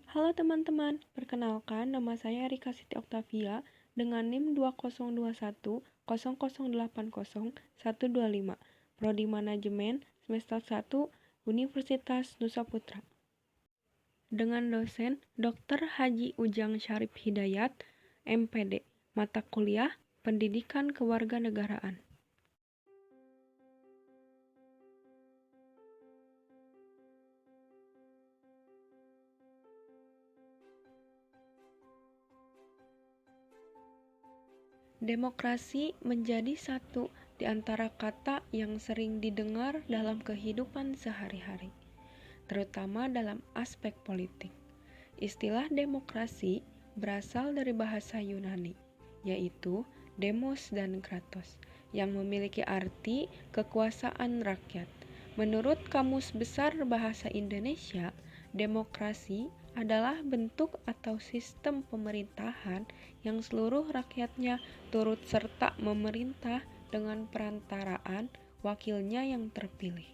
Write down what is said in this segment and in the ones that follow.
Halo teman-teman, perkenalkan nama saya Rika Siti Oktavia dengan NIM 202100800125, Prodi Manajemen semester 1 Universitas Nusa Putra. Dengan dosen Dr. Haji Ujang Syarif Hidayat, MPD, mata kuliah Pendidikan Kewarganegaraan. Demokrasi menjadi satu di antara kata yang sering didengar dalam kehidupan sehari-hari, terutama dalam aspek politik. Istilah demokrasi berasal dari bahasa Yunani, yaitu demos dan kratos, yang memiliki arti kekuasaan rakyat. Menurut Kamus Besar Bahasa Indonesia, demokrasi adalah bentuk atau sistem pemerintahan yang seluruh rakyatnya turut serta memerintah dengan perantaraan wakilnya yang terpilih.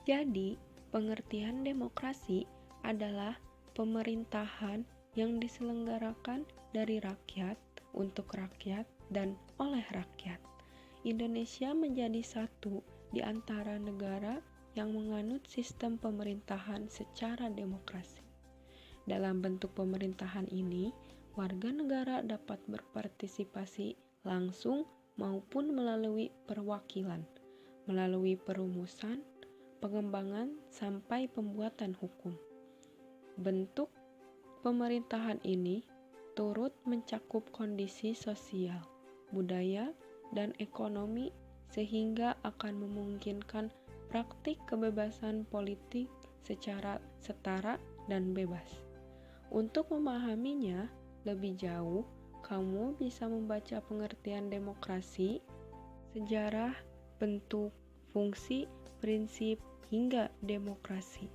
Jadi, pengertian demokrasi adalah pemerintahan yang diselenggarakan dari rakyat, untuk rakyat, dan oleh rakyat. Indonesia menjadi satu di antara negara yang menganut sistem pemerintahan secara demokrasi. Dalam bentuk pemerintahan ini, warga negara dapat berpartisipasi langsung maupun melalui perwakilan, melalui perumusan, pengembangan, sampai pembuatan hukum. Bentuk pemerintahan ini turut mencakup kondisi sosial, budaya, dan ekonomi sehingga akan memungkinkan praktik kebebasan politik secara setara dan bebas. Untuk memahaminya lebih jauh, kamu bisa membaca pengertian demokrasi, sejarah, bentuk, fungsi, prinsip, hingga demokrasi.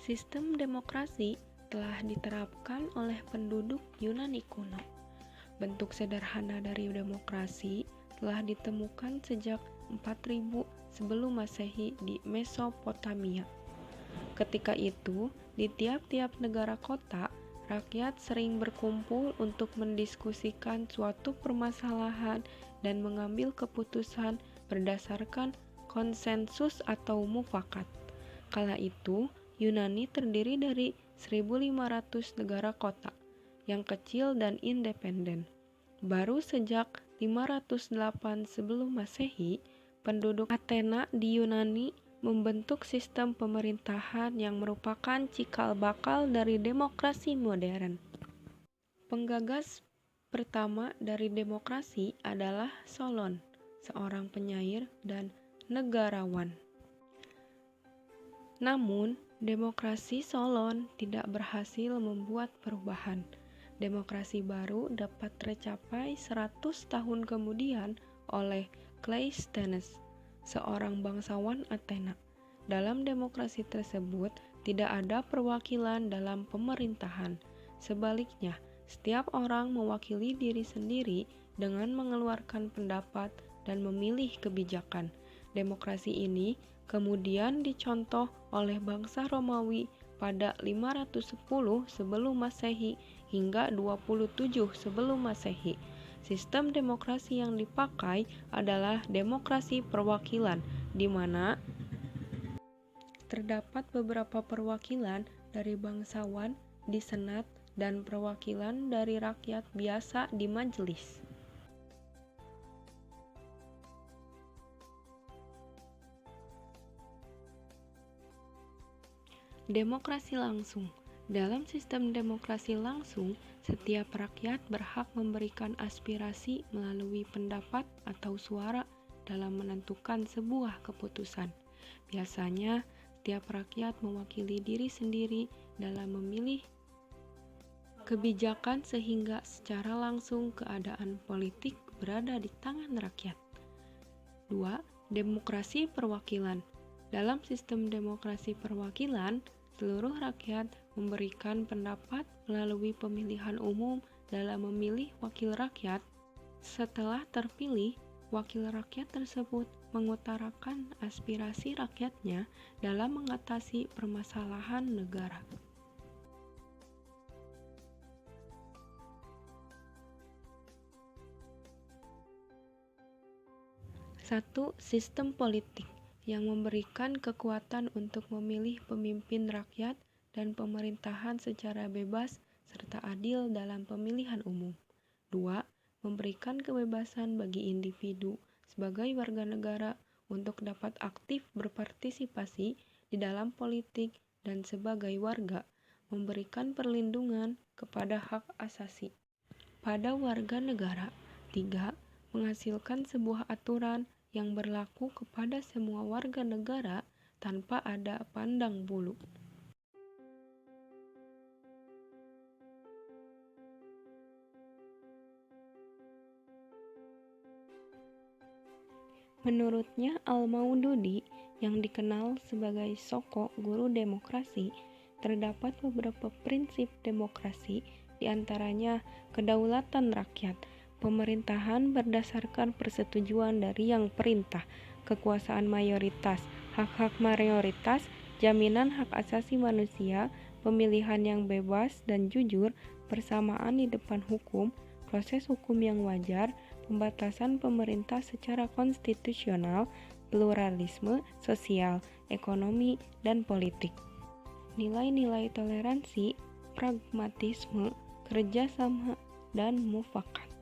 Sistem demokrasi telah diterapkan oleh penduduk Yunani kuno. Bentuk sederhana dari demokrasi telah ditemukan sejak 4000 sebelum Masehi di Mesopotamia. Ketika itu, di tiap-tiap negara kota, rakyat sering berkumpul untuk mendiskusikan suatu permasalahan dan mengambil keputusan berdasarkan konsensus atau mufakat. Kala itu, Yunani terdiri dari 1.500 negara kota, yang kecil dan independen. Baru sejak 508 sebelum Masehi, penduduk Athena di Yunani membentuk sistem pemerintahan yang merupakan cikal bakal dari demokrasi modern. Penggagas pertama dari demokrasi adalah Solon, seorang penyair dan negarawan. Namun, demokrasi Solon tidak berhasil membuat perubahan. Demokrasi baru dapat tercapai 100 tahun kemudian oleh Cleisthenes, seorang bangsawan Athena. Dalam demokrasi tersebut, tidak ada perwakilan dalam pemerintahan. Sebaliknya, setiap orang mewakili diri sendiri dengan mengeluarkan pendapat dan memilih kebijakan. Demokrasi ini kemudian dicontoh oleh bangsa Romawi pada 510 sebelum Masehi hingga 27 sebelum Masehi. Sistem demokrasi yang dipakai adalah demokrasi perwakilan, di mana terdapat beberapa perwakilan dari bangsawan di Senat dan perwakilan dari rakyat biasa di majelis. Demokrasi langsung. Dalam sistem demokrasi langsung, setiap rakyat berhak memberikan aspirasi melalui pendapat atau suara dalam menentukan sebuah keputusan. Biasanya, setiap rakyat mewakili diri sendiri dalam memilih kebijakan sehingga secara langsung keadaan politik berada di tangan rakyat. 2. Demokrasi perwakilan. Dalam sistem demokrasi perwakilan, seluruh rakyat memberikan pendapat melalui pemilihan umum dalam memilih wakil rakyat. Setelah terpilih, Wakil rakyat tersebut mengutarakan aspirasi rakyatnya dalam mengatasi permasalahan negara. 1. Sistem politik yang memberikan kekuatan untuk memilih pemimpin rakyat dan pemerintahan secara bebas serta adil dalam pemilihan umum. 2. Memberikan kebebasan bagi individu sebagai warga negara untuk dapat aktif berpartisipasi di dalam politik dan sebagai warga, memberikan perlindungan kepada hak asasi pada warga negara. 3. Menghasilkan sebuah aturan yang berlaku kepada semua warga negara tanpa ada pandang bulu. Menurutnya Al-Maududi, yang dikenal sebagai sosok guru demokrasi, terdapat beberapa prinsip demokrasi, diantaranya kedaulatan rakyat, pemerintahan berdasarkan persetujuan dari yang perintah, kekuasaan mayoritas, hak-hak mayoritas, jaminan hak asasi manusia, pemilihan yang bebas dan jujur, persamaan di depan hukum, proses hukum yang wajar, pembatasan pemerintah secara konstitusional, pluralisme sosial, ekonomi, dan politik. Nilai-nilai toleransi, pragmatisme, kerjasama, dan mufakat.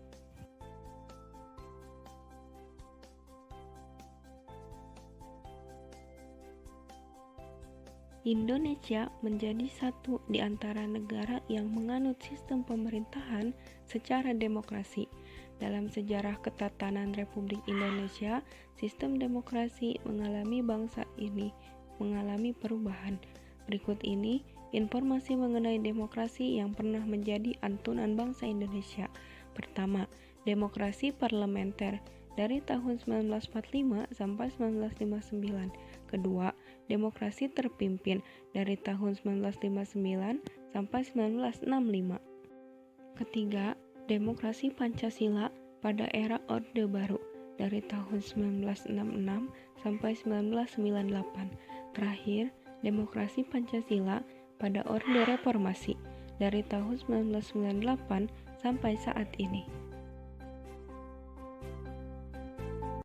Indonesia menjadi satu di antara negara yang menganut sistem pemerintahan secara demokrasi. Dalam sejarah ketatanan Republik Indonesia, sistem demokrasi bangsa ini mengalami perubahan. Berikut ini informasi mengenai demokrasi yang pernah menjadi antunan bangsa Indonesia. Pertama, demokrasi parlementer dari tahun 1945 sampai 1959. Kedua, demokrasi terpimpin dari tahun 1959 sampai 1965. Ketiga, demokrasi Pancasila pada era Orde Baru dari tahun 1966 sampai 1998. Terakhir, demokrasi Pancasila pada Orde Reformasi dari tahun 1998 sampai saat ini.